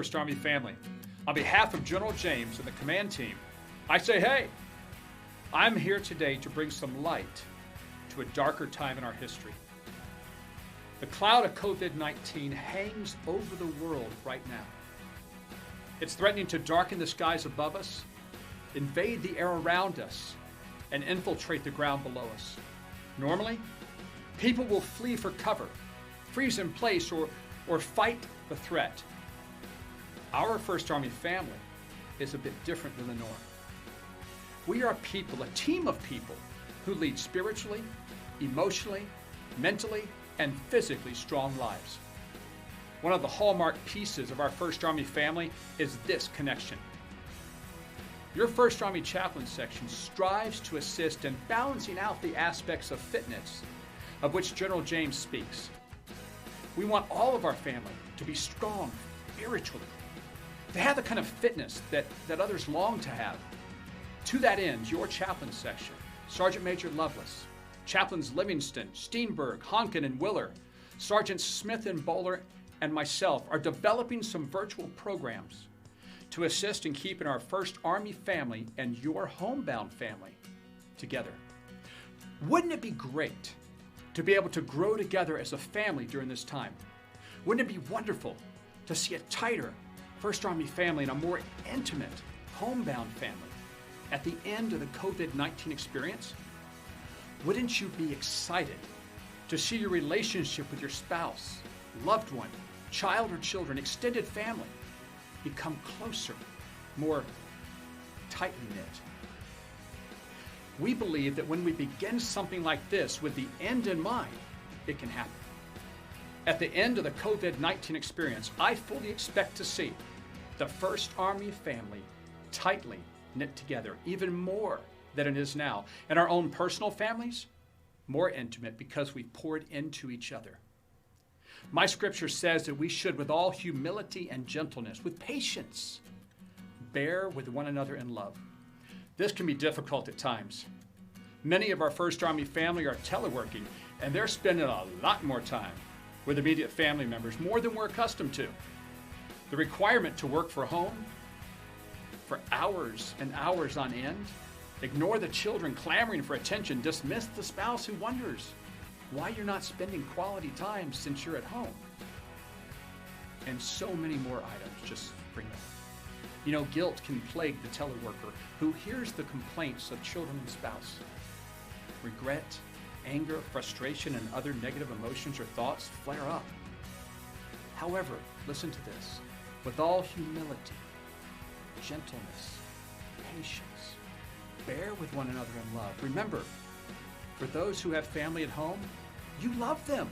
First Army family. On behalf of General James and the command team, I say, hey, I'm here today to bring some light to a darker time in our history. The cloud of COVID-19 hangs over the world right now. It's threatening to darken the skies above us, invade the air around us, and infiltrate the ground below us. Normally, people will flee for cover, freeze in place, or fight the threat. Our First Army family is a bit different than the norm. We are people, a team of people, who lead spiritually, emotionally, mentally, and physically strong lives. One of the hallmark pieces of our First Army family is this connection. Your First Army Chaplain section strives to assist in balancing out the aspects of fitness of which General James speaks. We want all of our family to be strong spiritually, to have the kind of fitness that others long to have. To that end, your Chaplain section, Sergeant Major Lovelace, Chaplains Livingston, Steenberg, Honkin, and Willer, Sergeants Smith and Bowler, and myself are developing some virtual programs to assist in keeping our First Army family and your homebound family together. Wouldn't it be great to be able to grow together as a family during this time? Wouldn't it be wonderful to see a tighter First Army family and a more intimate homebound family at the end of the COVID-19 experience? Wouldn't you be excited to see your relationship with your spouse, loved one, child or children, extended family become closer, more tightly knit? We believe that when we begin something like this with the end in mind, it can happen. At the end of the COVID-19 experience, I fully expect to see the First Army family tightly knit together, even more than it is now. And our own personal families, more intimate because we've poured into each other. My scripture says that we should, with all humility and gentleness, with patience, bear with one another in love. This can be difficult at times. Many of our First Army family are teleworking, and they're spending a lot more time with immediate family members, more than we're accustomed to. The requirement to work from home for hours and hours on end, ignore the children clamoring for attention, dismiss the spouse who wonders why you're not spending quality time since you're at home. And so many more items just spring up. You know, guilt can plague the teleworker who hears the complaints of children and spouse. Regret, anger, frustration, and other negative emotions or thoughts flare up. However, listen to this. With all humility, gentleness, patience, bear with one another in love. Remember, for those who have family at home, you love them,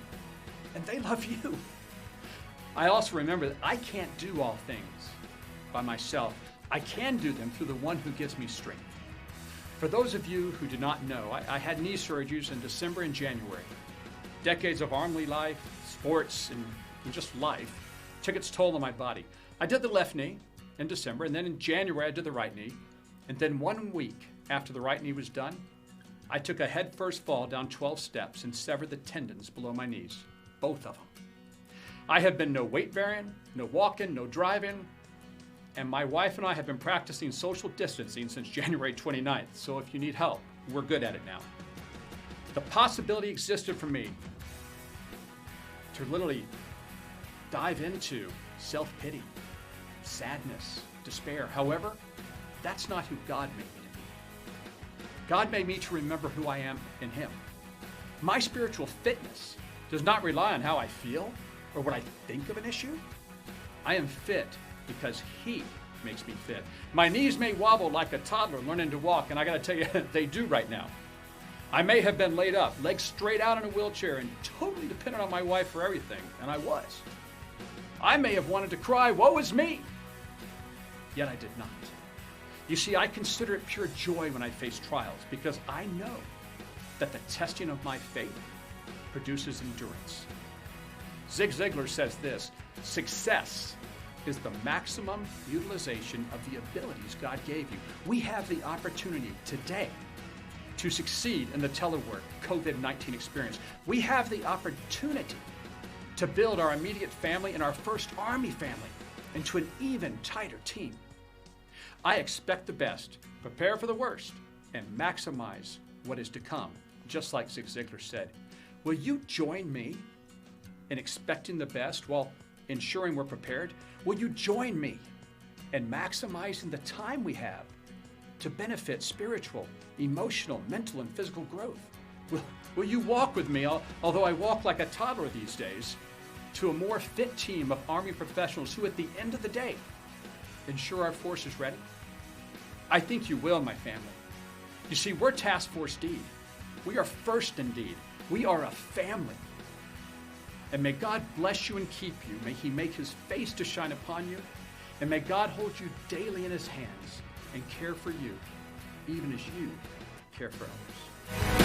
and they love you. I also remember that I can't do all things by myself. I can do them through the one who gives me strength. For those of you who do not know, I had knee surgeries in December and January. Decades of army life, sports, and just life took its toll on my body. I did the left knee in December, and then in January I did the right knee. And then 1 week after the right knee was done, I took a head-first fall down 12 steps and severed the tendons below my knees, both of them. I have been no weight bearing, no walking, no driving, and my wife and I have been practicing social distancing since January 29th, so if you need help, we're good at it now. The possibility existed for me to literally dive into self-pity, sadness, despair. However, that's not who God made me to be. God made me to remember who I am in Him. My spiritual fitness does not rely on how I feel or what I think of an issue. I am fit because He makes me fit. My knees may wobble like a toddler learning to walk, and I gotta tell you, they do right now. I may have been laid up, legs straight out in a wheelchair, and totally dependent on my wife for everything, and I was. I may have wanted to cry, woe is me, yet I did not. You see, I consider it pure joy when I face trials because I know that the testing of my faith produces endurance. Zig Ziglar says this: success is the maximum utilization of the abilities God gave you. We have the opportunity today to succeed in the telework COVID-19 experience. We have the opportunity to build our immediate family and our First Army family into an even tighter team. I expect the best, prepare for the worst, and maximize what is to come, just like Zig Ziglar said. Will you join me in expecting the best while ensuring we're prepared? Will you join me in maximizing the time we have to benefit spiritual, emotional, mental, and physical growth? Will you walk with me, although I walk like a toddler these days, to a more fit team of Army professionals who at the end of the day ensure our force is ready? I think you will, my family. You see, we're Task Force D. We are first indeed. We are a family. And may God bless you and keep you. May He make His face to shine upon you. And may God hold you daily in His hands and care for you, even as you care for others.